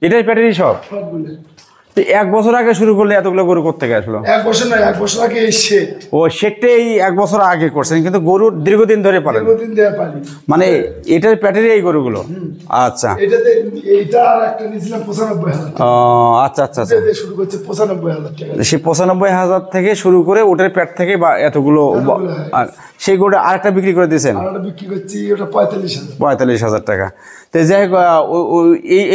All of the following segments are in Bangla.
এটাই প্যাটেরই সব। এক বছর আগে শুরু করলে এতগুলো গরু করতে আসলো? এক বছর নয়, এক বছর আগে এই শেড। ও শেডটাই এক বছর আগে করছেন, কিন্তু গরু দীর্ঘদিন ধরে পারেন? দীর্ঘদিন ধরে পারি। মানে এটার প্যাটেরই এই গরুগুলো? আচ্ছা। এটাতে এইটা আর একটা নিয়েছিলাম 95,000। ও আচ্ছা আচ্ছা আচ্ছা। শুরু করছে 95,000 টাকা। সেই 95,000 থেকে শুরু করে ওটার প্যাট থেকে বা এতগুলো, সেই গরুটা আরেকটা বিক্রি করে দিয়েছেন? আরেকটা বিক্রি করছি, ওটা 45,000। 45,000 টাকা। তো যাই হোক,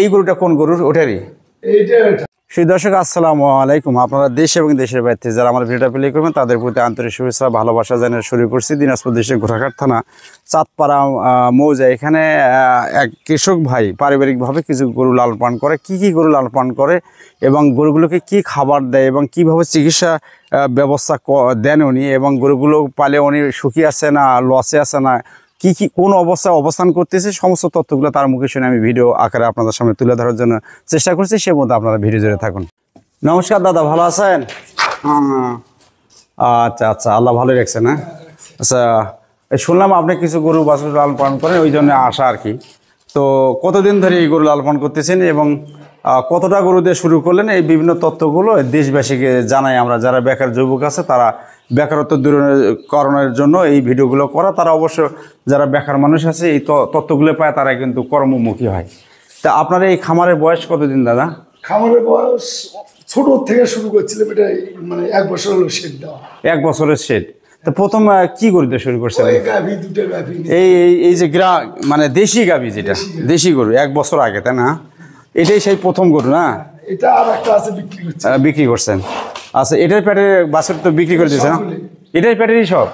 এই গরুটা কোন গরুর? ওটারই? এইটা এটা। সেই দর্শক আসসালামু আলাইকুম। আপনারা দেশ এবং দেশের বাইরে যারা আমার ভিডিওটা প্লে করবেন তাদের প্রতি আন্তরিক শুভেচ্ছা ভালোবাসা জানিয়ে শুরু করছি। দিনাজপুর দেশের ঘোড়াঘাট থানা চাঁদপাড়া মৌজা। এখানে এক কৃষক ভাই পারিবারিকভাবে কিছু গরু লালন পালন করে। কি কি গরু লালন পালন করে এবং গরুগুলোকে কি খাবার দেয় এবং কিভাবে চিকিৎসা ব্যবস্থা দেন উনি, এবং গরুগুলো পালে উনি সুখী আছে না লসে আছে না, কি কি কোন অবস্থায় অবস্থান করতেছে, সমস্ত তথ্যগুলো তার মুখে শুনে আমি ভিডিও আকারে আপনাদের সামনে তুলে ধরার জন্য চেষ্টা করছি। সে মধ্যে আপনারা ভিডিও জুড়ে থাকুন। নমস্কার দাদা, ভালো আছেন? আচ্ছা আচ্ছা, আল্লাহ ভালোই রাখছেন। হ্যাঁ আচ্ছা, শুনলাম আপনি কিছু গরু বাছুর লালন পালন করেন, ওই জন্য আসা আর কি। তো কতদিন ধরে এই গরু লালন পালন করতেছেন এবং কতটা গরু দিয়ে শুরু করলেন, এই বিভিন্ন তথ্যগুলো দেশবাসীকে জানাই আমরা। যারা বেকার যুবক আছে তারা বেকারত্ব দূরীকরণের জন্য এই ভিডিওগুলো করা, তারা অবশ্য যারা বেকার মানুষ আছে এই তথ্যগুলো পায় তারা কিন্তু কর্মমুখী হয়। তা আপনার এই খামারের বয়স কতদিন দাদা? খামারের বয়স ছোট থেকে শুরু করছিলাম, এটা মানে 1 বছর হলো শেড দেওয়া। 1 বছরের শেড। তো প্রথম কি গরুতে শুরু করছেন? এই যে মানে দেশি গাভী, যেটা দেশি গরু 1 বছর আগে, তাই না? এটাই সেই প্রথম গরু না? এটা আর একটা আছে বিক্রি করছেন। আচ্ছা, এটার প্যাটের বাছুর তো বিক্রি করে দিয়েছে না? এটাই প্যাটেরই সব?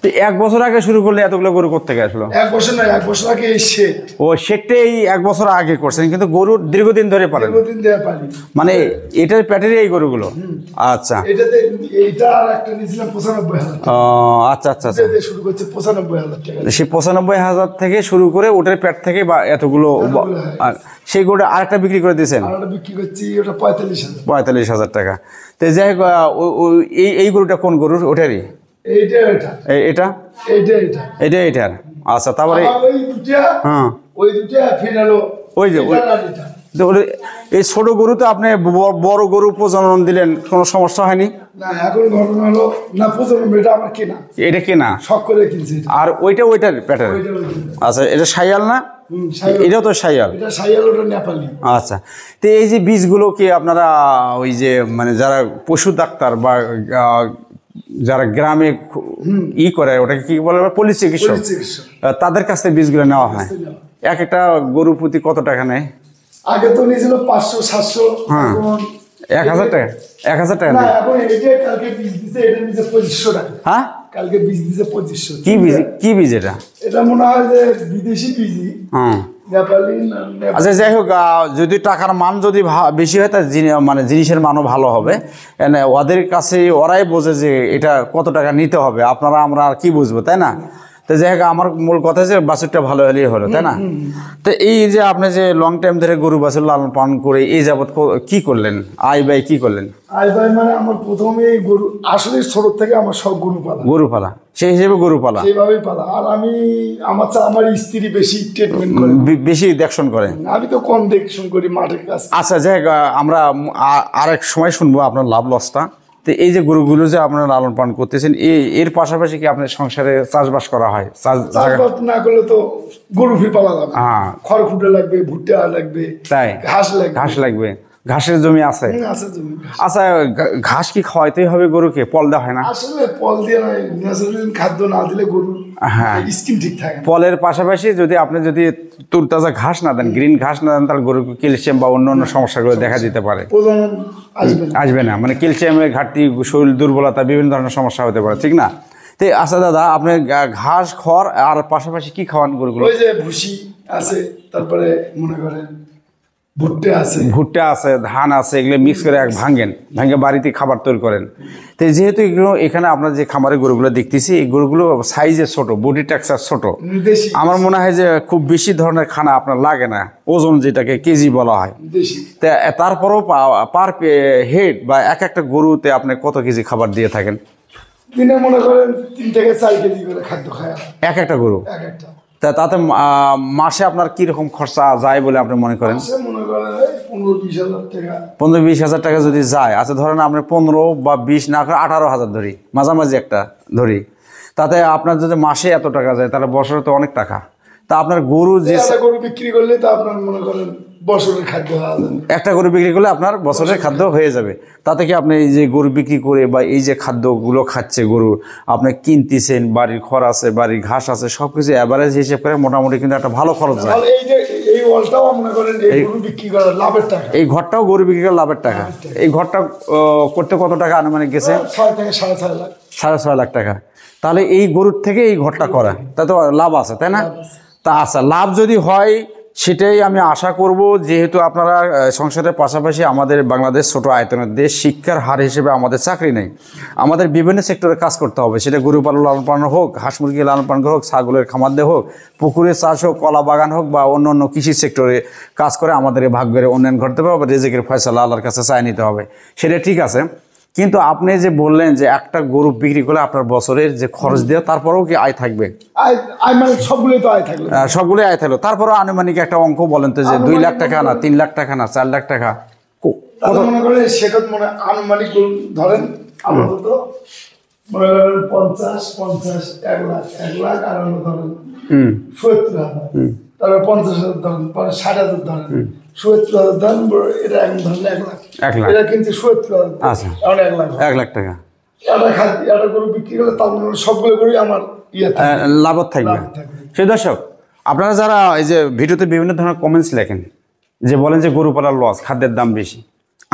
তো 1 বছর আগে শুরু করলে এতগুলো গরু করতে আসলো? 1 বছর নয়, 1 বছর আগে এই শেড। ও শেডটাই 1 বছর আগে করছেন, কিন্তু গরু দীর্ঘদিন ধরে পারেন? দীর্ঘদিন ধরে পারি। মানে এটার প্যাটেরই এই গরুগুলো? আচ্ছা। এটাতে এইটা আর একটা নিয়েছিলাম 95,000। ও আচ্ছা আচ্ছা আচ্ছা। শুরু করছে 95,000 টাকা। সেই 95,000 থেকে শুরু করে ওটার প্যাট থেকে বা এতগুলো, সেই গরুটা আরেকটা বিক্রি করে দিয়েছেন? আরেকটা বিক্রি করছি, ওটা 45,000। 45,000 টাকা। তো যাই হোক, এই গরুটা কোন গরুর? ওটারই? এইটা এটা। এটা এইটা এটা। এটা এটার? আচ্ছা, তারপরে ওই দুটা, হ্যাঁ ওই দুটা ফিনালো। ওই যে এই ছোট গরুতে আপনি বড় গরু প্রজনন দিলেন, কোনো সমস্যা হয়নি? না, এখন ঘটনা হলো না, প্রজনন এটা আমার কেনা। এটা কেনা? শখ করে কিনছি। আর ওইটার প্যাটার্ন? আচ্ছা, এটা শাইয়াল না? এটাও তো শাইয়াল? এটা শাইয়াল, ওটা নেপালি। আচ্ছা। তো এই যে বীজগুলো কি আপনারা ওই যে মানে যারা পশু ডাক্তার বা যারা গ্রামে করে, ওটাকে কি বলে, পল্লী চিকিৎসক, তাদের কাছ থেকে বীজগুলো নেওয়া হয়? এক একটা গরু প্রতি কত টাকা নেয়? আগে তো নিয়েছিল 500-700। হ্যাঁ, 1,000 টাকা? 1,000 টাকা নেয় এখন। কালকে বীজ দিছে, এটা নিচে 2500 টাকা। হ্যাঁ, কালকে বীজ দিছে 2500। কি বীজ এটা? এটা মনে হয় যে বিদেশি বীজই। হ্যাঁ, নেপালি না। আচ্ছা, যাই হোক, যদি টাকার মান যদি বেশি হয় তার মানে জিনিসের মানও ভালো হবে। ওদের কাছে ওরাই বোঝে যে এটা কত টাকা নিতে হবে, আপনারা আমরা আর কি বুঝবো, তাই না? তো যাই হোক, আমার মূল কথা যে বাছুরটা ভালো হলেই হলো, তাই না? তো এই যে আপনি যে লং টাইম ধরে গরু বাছুর লালন পালন করে এই যাবৎ কি করলেন, আয় ব্যয় কি করলেন? আয় ব্যয় মানে আমার প্রথমে গরু, আসলে ছোট থেকে আমার সব গরু পালা, সেই হিসেবে গরু পালা, সেইভাবেই পালা। আর আমি আমার স্ত্রী বেশি ট্রিটমেন্ট করে, বেশি দেখশন করে। আমি তো কম দেখশন করি মাঠের কাছে। আচ্ছা, যাই হোক, আমরা আরেক সময় শুনবো আপনার লাভ লসটা। তো এই যে গরুগুলো যে আপনারা লালন পালন করতেছেন, এর পাশাপাশি কি আপনার সংসারে চাষবাস করা হয়? চাষবাস না করলে তো গরু ফির পালা যাবে। হ্যাঁ, খড় খুঁটে লাগবে, ভুট্টা লাগবে, তাই ঘাস লাগবে। ঘাসের জমি আছে? আচ্ছা, ঘাস কি খাওয়াইতেই হবে গরুকে? পল দেওয়া হয় না? আসলে পল দিয়ে নয়, ন্যাচারাল খাদ্য না দিলে গরু স্কিন ঠিক থাকে। পলের পাশাপাশি যদি আপনি তুরতাজা ঘাস না দেন, গ্রিন ঘাস না দেন, তাহলে গরুকে ক্যালসিয়াম বা অন্য সমস্যাগুলো দেখা দিতে পারে, আসবে না। মানে ক্যালসিয়ামের ঘাটতি, শরীর দুর্বলতা, বিভিন্ন ধরনের সমস্যা হতে পারে, ঠিক না? তো আচ্ছা দাদা, আপনি ঘাস, খড় আর পাশাপাশি কি খাওয়ান গরুগুলো? ওই যে ভুসি আছে, তারপরে মনে করেন ভুট্টা আছে, ধান আছে, এগুলো মিক্স করে ভাঙে বাড়িতে খাবার তৈরি করেন। তো যেহেতু এগুলো এখানে আপনার যে খামারে গরুগুলো দেখতেছি, এই গরুগুলো সাইজে ছোট, বডি টেক্সচার ছোট, আমার মনে হয় যে খুব বেশি ধরনের খানা আপনার লাগে না, ওজন যেটাকে কেজি বলা হয়। তারপরও পার হেড বা একটা গরুতে আপনি কত কেজি খাবার দিয়ে থাকেন? দিনে মনে করেন 3 থেকে 4 কেজি করে খাদ্য খায় একটা গরু। তা তাতে মাসে আপনার কিরকম খরচা যায় বলে আপনি মনে করেন? মনে করেন 15-20 হাজার টাকা। 15-20 হাজার টাকা যদি যায়, আচ্ছা ধরেন আপনি 15 বা 20 না করে 18 হাজার ধরি, মাঝামাঝি একটা ধরি, তাতে আপনার যদি মাসে এত টাকা যায় তাহলে বছরে তো অনেক টাকা। তা আপনার গরু যে গরু বিক্রি করলে তো আপনার মনে করেন বছরের খাদ্য হয়ে যাবে। একটা গরু বিক্রি করলে আপনার বছরের খাদ্য হয়ে যাবে। তাতে কি আপনি এই যে গরু বিক্রি করে বা এই যে খাদ্যগুলো খাচ্ছে গরু, আপনি কিনতেছেন, বাড়ির খড় আছে, বাড়ির ঘাস আছে, সব কিছু অ্যাভারেজ হিসেব করে মোটামুটি কিন্তু একটা ভালো খরচ যায়। এই ওয়ালটাও মনে করেন এই গরু বিক্রি করার লাভের টাকা, এই ঘরটাও গরু বিক্রি করে লাভের টাকা। এই ঘরটা করতে কত টাকা আনুমানিক গেছে? 6 থেকে 6.5 লাখ। 6.5 লাখ টাকা। তাহলে এই গরুর থেকে এই ঘরটা করা, তা তো লাভ আছে, তাই না? তা আচ্ছা, লাভ যদি হয় সেটাই আমি আশা করব। যেহেতু আপনারা সংসারের পাশাপাশি আমাদের বাংলাদেশ ছোট আয়তনের দেশ, শিক্ষার হার হিসেবে আমাদের চাকরি নেই, আমাদের বিভিন্ন সেক্টরে কাজ করতে হবে। সেটা গরু পালন লালন পালন হোক, হাঁস মুরগি লালন পালন হোক, ছাগলের খামার দিয়ে হোক, পুকুরের চাষ হোক, কলা বাগান হোক, বা অন্য অন্য কৃষি সেক্টরে কাজ করে আমাদের এই ভাগ্যের উন্নয়ন ঘটতে হবে, রেজেকের ফয়সালা আল্লাহর কাছে চাই নিতে হবে। সেটা ঠিক আছে, কিন্তু আপনি যে বললেন যে একটা গরু বিক্রি করলে আপনার বছরের যে খরচ দেওয়া, তারপরেও কি আয় থাকবে? আয় মানে সবগুলোই তো আয় থাকলো, সবগুলোই আয় থাকলো, তারপরেও আনুমানিক একটা অঙ্ক বলেন তো, যে 2 লাখ টাকা না 3 লাখ টাকা না 4 লাখ টাকা মনে করেন সেটা মনে আনুমানিক ধরেন আপাতত মনে করেন 50 1 লাখ 1 লাখ আর ধরেন 70,000, তারপরে 50,000 ধরেন, পরে 60,000 ধরেন, 70,000 ধরেন, এটা এখন ধরেন 1 লাখ। এটা কিন্তু 70,000, আচ্ছা, এখন 1 লাখ 1 লাখ টাকা। এটা গরু বিক্রি করলে তার সবগুলো গরুই আমার লাভত থাকবে। সেই দর্শক, আপনারা যারা এই যে ভিডিওতে বিভিন্ন ধরনের কমেন্টস লেখেন, যে বলেন যে গরু পালার লস, খাদ্যের দাম বেশি,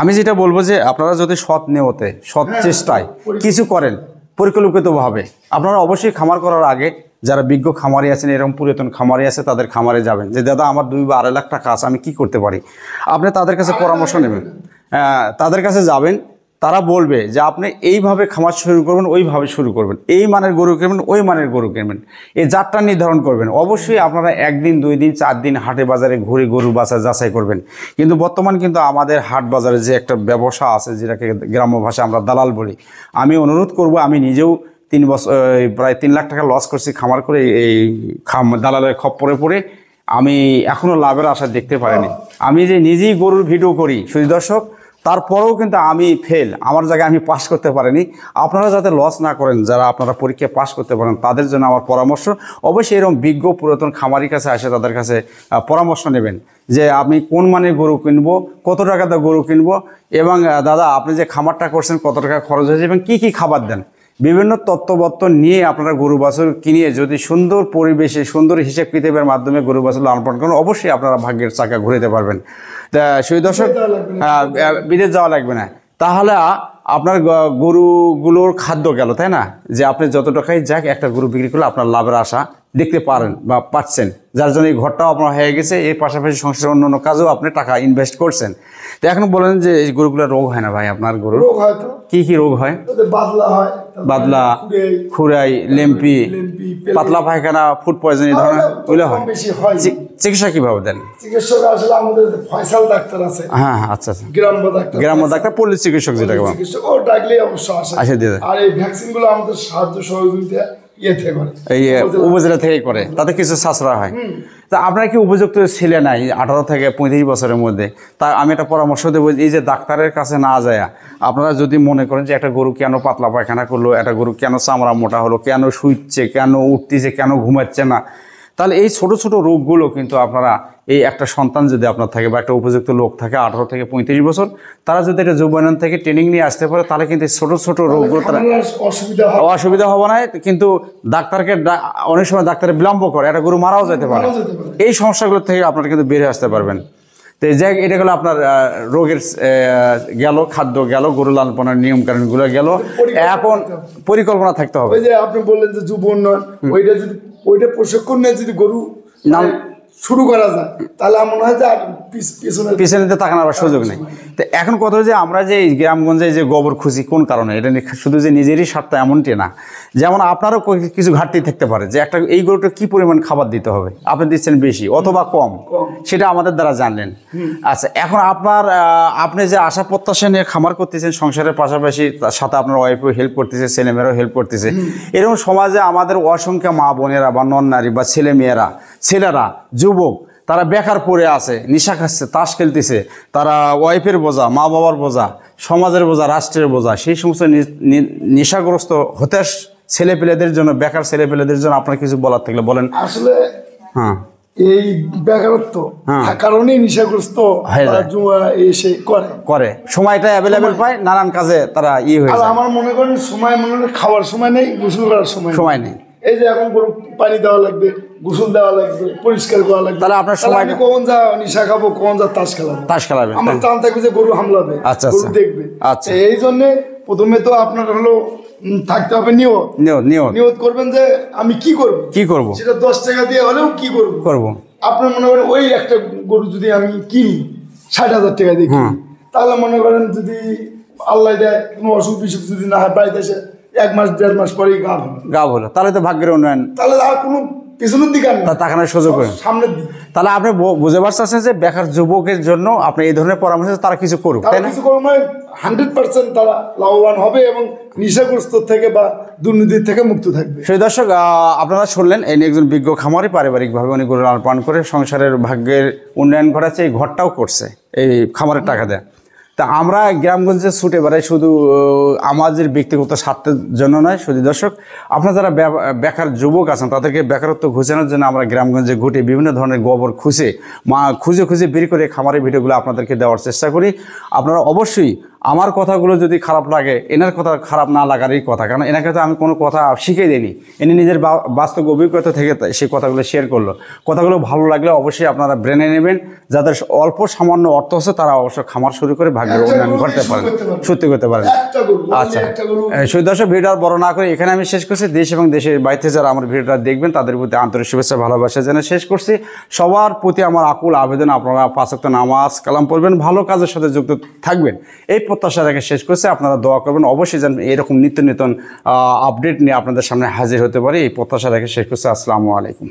আমি যেটা বলবো যে আপনারা যদি সৎ নিয়তে, সৎ চেষ্টায় কিছু করেন, পরিকল্পিতভাবে, আপনারা অবশ্যই খামার করার আগে যারা বিজ্ঞ খামারি আছেন, এরকম পুরাতন খামারি আছে, তাদের খামারে যাবেন, যে দাদা আমার 2 বা 2.5 লাখ টাকা আছে, আমি কি করতে পারি। আপনি তাদের কাছে পরামর্শ নেবেন, তাদের কাছে যাবেন, তারা বলবে যে আপনি এইভাবে খামার শুরু করবেন, ওইভাবে শুরু করবেন, এই মানের গরু কিনবেন, ওই মানের গরু কিনবেন, এই জাতটা নির্ধারণ করবেন। অবশ্যই আপনারা 1 দিন 2 দিন 4 দিন হাটে বাজারে ঘুরে গরু বাছাই যাচাই করবেন। কিন্তু বর্তমান কিন্তু আমাদের হাট বাজারে যে একটা ব্যবসা আছে, যেটাকে গ্রাম্য ভাষায় আমরা দালাল বলি, আমি অনুরোধ করব, আমি নিজেও 3 বছর প্রায় 3 লাখ টাকা লস করছি খামার করে, এই দালালের খপ্পরে পড়ে আমি এখনও লাভের আশা দেখতে পারিনি। আমি যে নিজেই গরুর ভিডিও করি শুধু দর্শক, তারপরেও কিন্তু আমি ফেল, আমার জায়গায় আমি পাস করতে পারিনি। আপনারা যাতে লস না করেন, যারা আপনারা পরীক্ষায় পাস করতে পারেন, তাদের জন্য আমার পরামর্শ, অবশ্যই এরকম বিজ্ঞ পুরাতন খামারির কাছে আসে তাদের কাছে পরামর্শ নেবেন, যে আমি কোন মানের গরু কিনবো, কত টাকাতে গরু কিনবো, এবং দাদা আপনি যে খামারটা করছেন কত টাকা খরচ হয়েছে এবং কী কী খাবার দেন, বিভিন্ন তত্ত্ববত্ত নিয়ে আপনারা গরু বাছুর কিনিয়ে যদি সুন্দর পরিবেশে, সুন্দর হিসেব কিতাবের মাধ্যমে গরু বাছুর লালন পালন করেন, অবশ্যই আপনারা ভাগ্যের চাকা ঘুরাতে পারবেন। তা সেই দর্শক, বিদেশ যাওয়া লাগবে না। তাহলে আপনার গরুগুলোর খাদ্য গেল, তাই না? যে আপনি যত টাকাই যাক, একটা গরু বিক্রি করলে আপনার লাভের আশা দেখতে পারেন বা পাচ্ছেন, যার জন্য এই ঘরটাও আপনার হয়ে গেছে। এর পাশাপাশি সংসারের অন্য কাজেও আপনি টাকা ইনভেস্ট করছেন। তো এখন বলেন যে এই গরুগুলোর রোগ হয় না ভাই? আপনার গরুর রোগ হয় তো, কি কি রোগ হয়? বাদলা, খুরাই, লেম্পি, পাতলা পায়খানা, ফুড পয়জন, এই ধরনের ওইগুলো হয়। চিকিৎসা কিভাবে দেন? চিকিৎসক আসলে আমাদের ফয়সাল ডাক্তার আছে। হ্যাঁ, আচ্ছা আচ্ছা, গ্রাম্য ডাক্তার, পল্লী চিকিৎসক যেটাকে বলে, ও ডাকলেই অবশ্য আসে দিয়ে দেয়। আর এই ভ্যাকসিনগুলো আমাদের সাহায্য সহযোগিতা এই উপজেলা থেকে করে, তাতে কিছু সাশ্রয় হয়। তা আপনার কি উপযুক্ত ছেলে নাই 18 থেকে 35 বছরের মধ্যে? তা আমি একটা পরামর্শ দেবো, এই যে ডাক্তারের কাছে না যায়, আপনারা যদি মনে করেন যে একটা গরু কেন পাতলা পায়খানা করলো, একটা গরু কেন চামড়া মোটা হলো, কেন শুইচ্ছে, কেন উঠতেছে, কেন ঘুমাচ্ছে না, তাহলে এই ছোট ছোট রোগগুলো কিন্তু আপনারা, এই একটা সন্তান যদি আপনার থাকে বা একটা উপযুক্ত লোক থাকে 18 থেকে 35 বছর, তারা যদি একটা যুবনয়ন থেকে ট্রেনিং নিয়ে আসতে পারে, তাহলে কিন্তু ছোট ছোট রোগগুলো তারা অসুবিধা হবে না। কিন্তু ডাক্তারকে অনেক সময় ডাক্তারের বিলম্ব করে, একটা গরু মারাও যেতে পারে। এই সমস্যাগুলো থেকে আপনারা কিন্তু বেরিয়ে আসতে পারবেন। তো যাই, এটা গেলো আপনার রোগের গেল, খাদ্য গেল, গরু লালন পালনের নিয়ম কানুনগুলো গেল। এখন পরিকল্পনা থাকতে হবে। ওই যে আপনি বললেন যে যুব উন্নয়ন, ওইটা প্রশিক্ষণ নিয়ে যদি গরু শুরু করা যায় তাহলে আমার মনে হয় যে আর পিছনে তাকানোর আর সুযোগ নেই। তো এখন কথা যে আমরা যে এই গ্রামগঞ্জে যে গোবর খুঁজি কোন কারণে, এটা শুধু যে নিজেরই স্বার্থ এমনটি না, যেমন আপনারও কিছু ঘাটতি থাকতে পারে যে একটা এই গরুটা কী পরিমাণ খাবার দিতে হবে, আপনি দিচ্ছেন বেশি অথবা কম, সেটা আমাদের দ্বারা জানলেন। আচ্ছা, এখন আপনি যে আশা প্রত্যাশা নিয়ে খামার করতেছেন, সংসারের পাশাপাশি তার সাথে আপনার ওয়াইফও হেল্প করতেছে, ছেলেমেয়েরাও হেল্প করতেছে, এরকম সমাজে আমাদের অসংখ্য মা বোনেরা বা নন নারী বা ছেলেমেয়েরা, ছেলেরা, যুবক, তারা বেকার পড়ে আছে, নেশা খাচ্ছে, তাস খেলতেছে, তারা ওয়াইফের বোঝা, মা বাবার বোঝা, সমাজের বোঝা, রাষ্ট্রের বোঝা, সেই সমস্ত নেশাগ্রস্ত হতাশ ছেলেপেলেদের জন্য, বেকার ছেলেপেলেদের জন্য আপনার কিছু বলার থাকলে বলেন। আসলে হ্যাঁ, এই বেকারত্ব কারণেই নেশাগ্রস্ত এসে করে সময়টা অ্যাভেলেবেল পায়, নানান কাজে তারা হয়ে যায়। আমার মনে করেন সময় খাওয়ার সময় নেই, গোসল করার সময় নেই। এই যে এখন গরু পানি দেওয়া লাগবে, গোসল দেওয়া লাগবে, পরিষ্কার করা লাগবে, তাহলে আপনার সময় কখন যা নিশা খাবো, কখন যা তাস খেলাবে, আমার টান থাকবে যে গরু হামলাবে, গরু দেখবে। আচ্ছা, এই জন্য প্রথমে তো আপনার হলো থাকতে হবে নিয়ত করবেন যে আমি কি করব, সেটা 10 টাকা দিয়ে হলেও কি করব। আপনার মনে করেন ওই একটা গরু যদি আমি কিনি 60,000 টাকা দিয়ে কিনি, তাহলে মনে করেন যদি আল্লাহ দেয় কোনো অসুখ বিসুখ যদি না হয়, বাড়িতে এসে 1 মাস 1.5 মাস পরেই গাব হলো, তাহলে তো ভাগ্যের উন্নয়ন, তাহলে আর কোনো পিছনের দিকে তাকানোর সুযোগ সামনের দিকে। তাহলে আপনি বুঝতে পারছেন যে বেকার যুবকের জন্য আপনি এই ধরনের পরামর্শ, তারা কিছু করুক, তাই না? কিছু করুক, মানে 100% তারা লাভবান হবে এবং নেশাগ্রস্ত থেকে বা দুর্নীতির থেকে মুক্ত থাকবে। সেই দর্শক, আপনারা শুনলেন, এই একজন বিজ্ঞ খামারি পারিবারিকভাবে উনি গরু লালন পালন করে সংসারের ভাগ্যের উন্নয়ন ঘটাচ্ছে, এই ঘরটাও করছে এই খামারের টাকা দেয়। তা আমরা গ্রামগঞ্জে ছুটে বেড়াই শুধু আমাদের ব্যক্তিগত স্বার্থের জন্য নয়। শুধু দর্শক, আপনারা যারা বেকার যুবক আছেন, তাদেরকে বেকারত্ব ঘুচানোর জন্য আমরা গ্রামগঞ্জে ঘুরে বিভিন্ন ধরনের গোবর খুঁজে বের করে খামারের ভিডিওগুলো আপনাদেরকে দেওয়ার চেষ্টা করি। আপনারা অবশ্যই আমার কথাগুলো যদি খারাপ লাগে, এনার কথা খারাপ না লাগারই কথা, কারণ এনাকে তো আমি কোনো কথা শিখিয়ে দিইনি, এনে নিজের বাস্তব অভিজ্ঞতা থেকে সেই কথাগুলো শেয়ার করলো। কথাগুলো ভালো লাগলে অবশ্যই আপনারা ব্রেনে নেবেন। যাদের অল্প সামান্য অর্থ আছে, তারা অবশ্যই খামার শুরু করে ভাগ্যের উন্নয়ন করতে পারেন, সত্যি করতে পারেন। আচ্ছা, সেই দর্শক, ভিডিও আর বড় না করে এখানে আমি শেষ করছি। দেশ এবং দেশের বাইরে যারা আমার ভিডিওটা দেখবেন, তাদের প্রতি আন্তরিক শুভেচ্ছা, ভালোবাসা জানিয়ে শেষ করছি। সবার প্রতি আমার আকুল আবেদন, আপনারা 5 ওয়াক্ত নামাজ কালাম পড়বেন, ভালো কাজের সাথে যুক্ত থাকবেন, এই প্রত্যাশা রেখে শেষ করছে। আপনারা দোয়া করবেন, অবশ্যই যেন এরকম নিত্য নতুন আপডেট নিয়ে আপনাদের সামনে হাজির হতে পারি, এই প্রত্যাশা রেখে শেষ করছে। আসসালামু আলাইকুম।